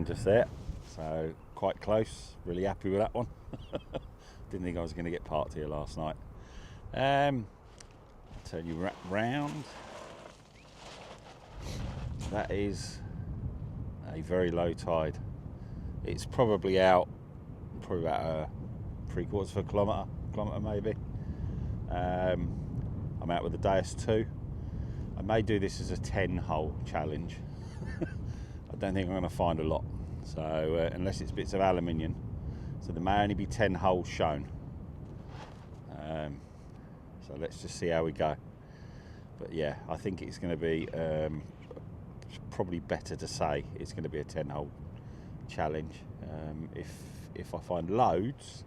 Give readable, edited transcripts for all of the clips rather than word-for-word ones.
man just there, so quite close, really happy with that one. Didn't think I was going to get parked here last night. Turn you round. That is a very low tide. It's probably out, probably about 3/4 of a kilometre maybe. I'm out with the Deus 2. I may do this as a 10-hole challenge. I don't think I'm going to find a lot, so unless it's bits of aluminium, so there may only be 10 holes shown. So let's just see how we go. But yeah, I think it's going to be probably better to say it's going to be a 10-hole challenge. If I find loads,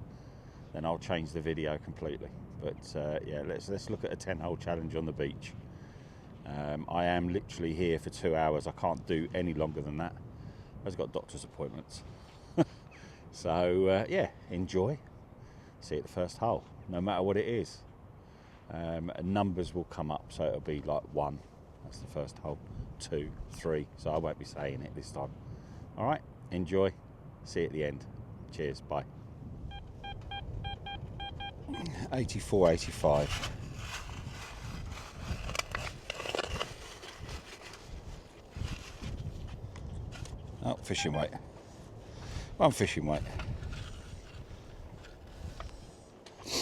then I'll change the video completely. But yeah, let's look at a 10-hole challenge on the beach. I am literally here for 2 hours. I can't do any longer than that. I've got doctor's appointments. So yeah, enjoy. See you at the first hole, no matter what it is. Numbers will come up, so it'll be like 1. That's the first hole. 2, 3. So I won't be saying it this time. All right, enjoy. See you at the end. Cheers. Bye. 84, 85. Oh, fishing weight. One fishing weight. There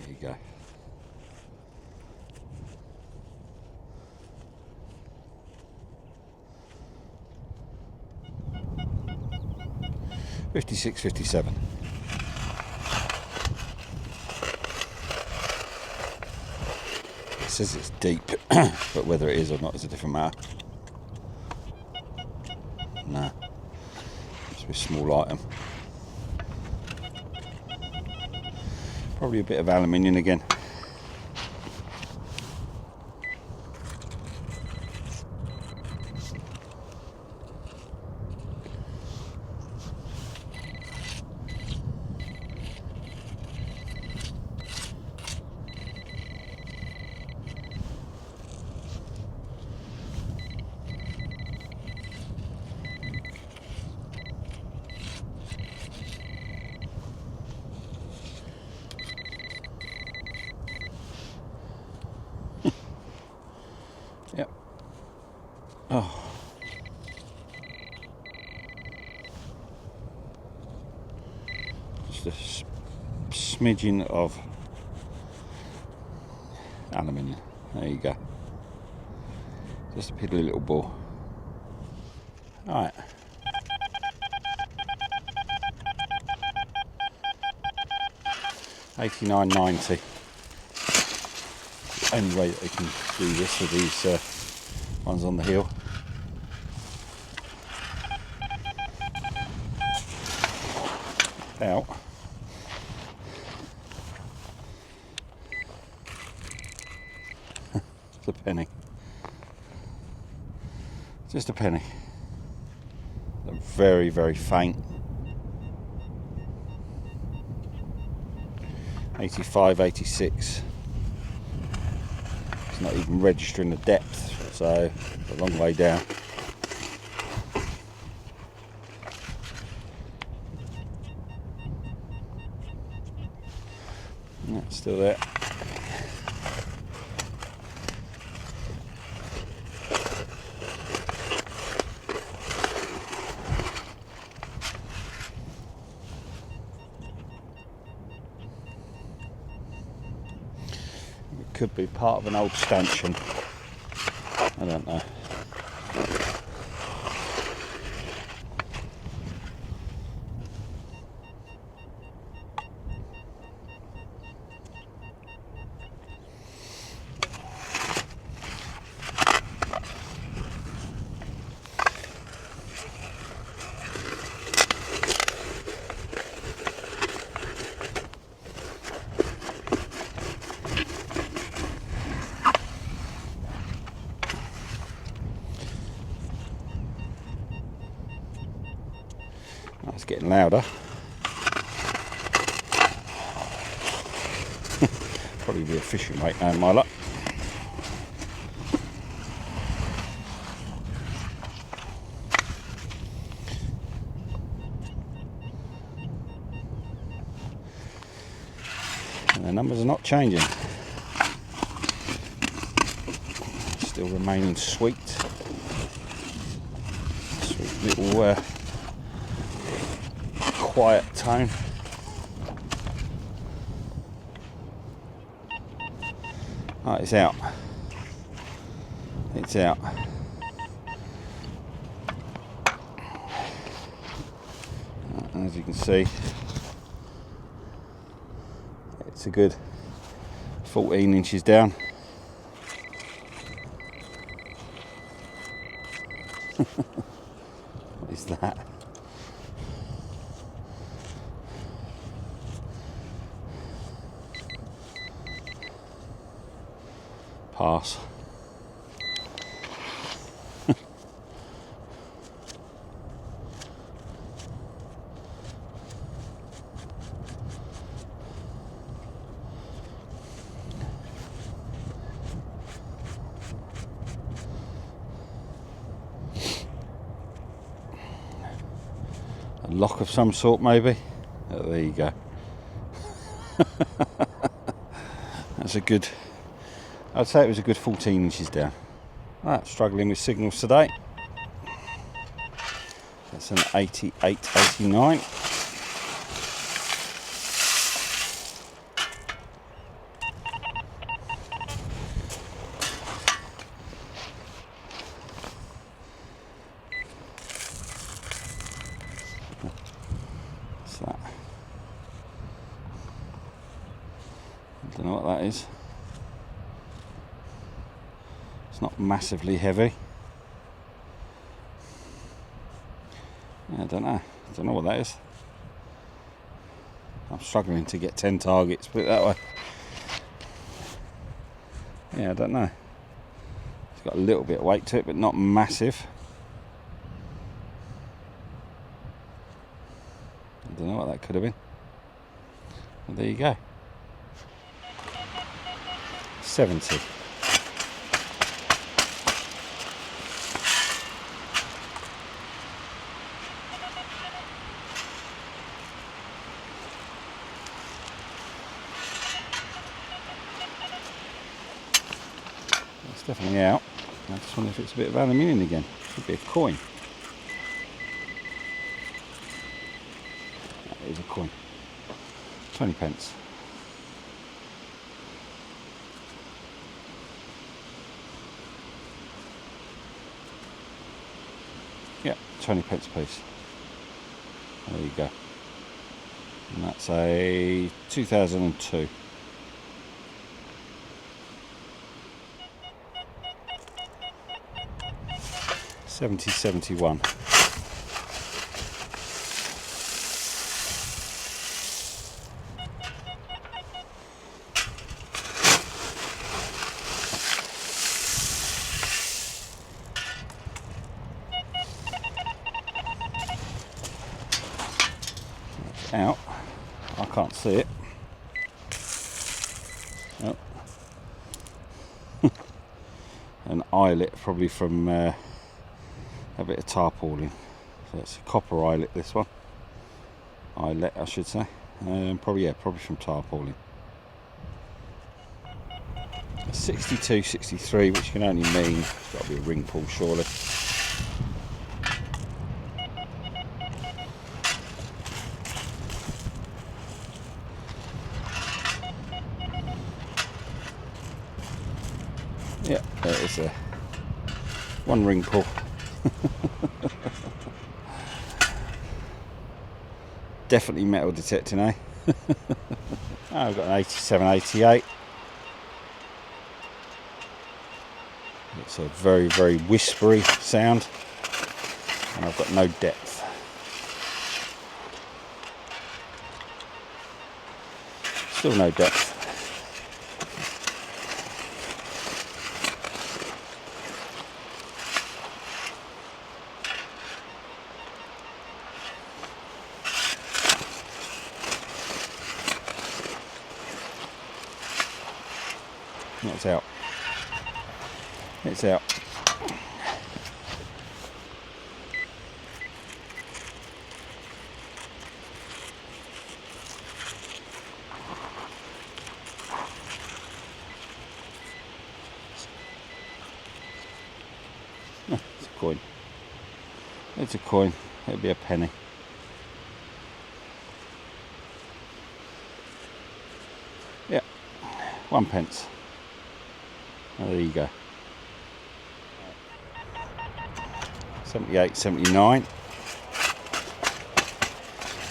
you go. $56, $57. It says it's deep, but whether it is or not is a different matter. Nah, it's a small item. Probably a bit of aluminium again. Yep. Oh. Just a smidgen of aluminium. There you go. Just a piddly little ball. Alright. $89.90. Only way that they can do this with these ones on the hill. Out. Just a penny. Just a penny. They're very, very faint. 85, 86. It's not even registering the depth, so it's a long way down. Yeah, it's still there. Could be part of an old stanchion. I don't know. It's getting louder. Probably be a fishing weight now, my luck. The numbers are not changing. Still remaining sweet. Sweet little quiet tone. Right, it's out. It's out. As you can see, it's a good 14 inches down. What is that? Pass. A lock of some sort, maybe. Oh, there you go. That's a good, I'd say it was a good 14 inches down. Right, struggling with signals today. That's an 88, 89. What's that? I don't know what that is. It's not massively heavy. I don't know. I don't know what that is. I'm struggling to get 10 targets, put it that way. Yeah, I don't know. It's got a little bit of weight to it, but not massive. I don't know what that could have been. Well, there you go. 70. It's definitely out. I just wonder if it's a bit of aluminium again. Could be a coin. That is a coin. 20 pence. Yeah, 20 pence piece. There you go. And that's a 2002. $70.71. Out. I can't see it. Oh. An eyelet, probably from a bit of tarpaulin. So it's a copper eyelet, this one. Eyelet, I should say. Probably from tarpaulin. 62, 63, which can only mean it's got to be a ring pull, surely. Yeah, there is a one ring pull. Definitely metal detecting, eh? I've got an 87, 88. It's a very, very whispery sound, and I've got no depth. Still no depth. It's out. It's out. coin. It's a coin. It'll be a penny. Yeah, 1 pence. Oh, there you go. 78, 79.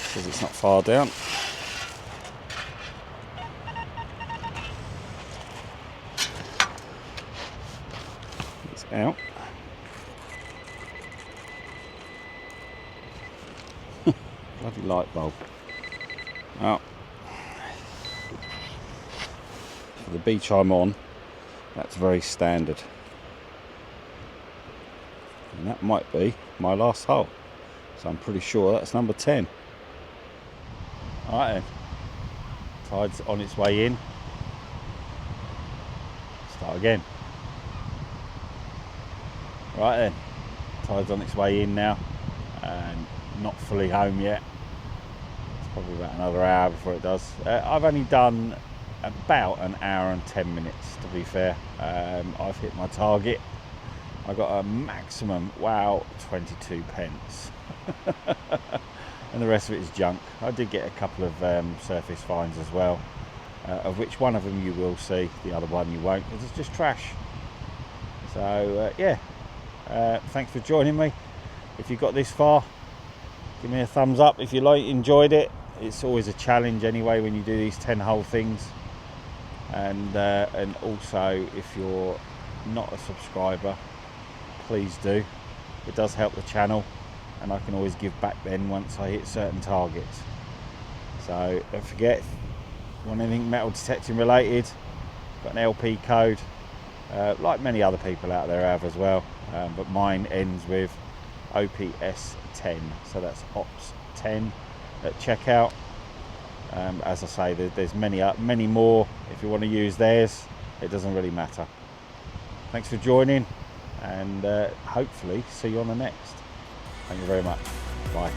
Says it's not far down. It's out. Bloody light bulb. Oh. For the beach I'm on, that's very standard. And that might be my last hole. So I'm pretty sure that's number 10. Alright then. Tide's on its way in. Start again. Right then. Tide's on its way in now. And not fully home yet. It's probably about another hour before it does. I've only done about an hour and 10 minutes, to be fair. I've hit my target. I got a maximum, wow, 22 pence. And the rest of it is junk. I did get a couple of surface finds as well, of which one of them you will see, the other one you won't, because it's just trash. So yeah, thanks for joining me. If you got this far, give me a thumbs up if you enjoyed it. It's always a challenge anyway when you do these 10-hole things. And also, if you're not a subscriber, please do. It does help the channel, and I can always give back then once I hit certain targets. So don't forget, if you want anything metal detecting related, got an LP code, like many other people out there have as well, but mine ends with OPS 10, so that's OPS 10 at checkout. As I say, there's many more. If you want to use theirs, it doesn't really matter. Thanks for joining, and hopefully see you on the next. Thank you very much. Bye.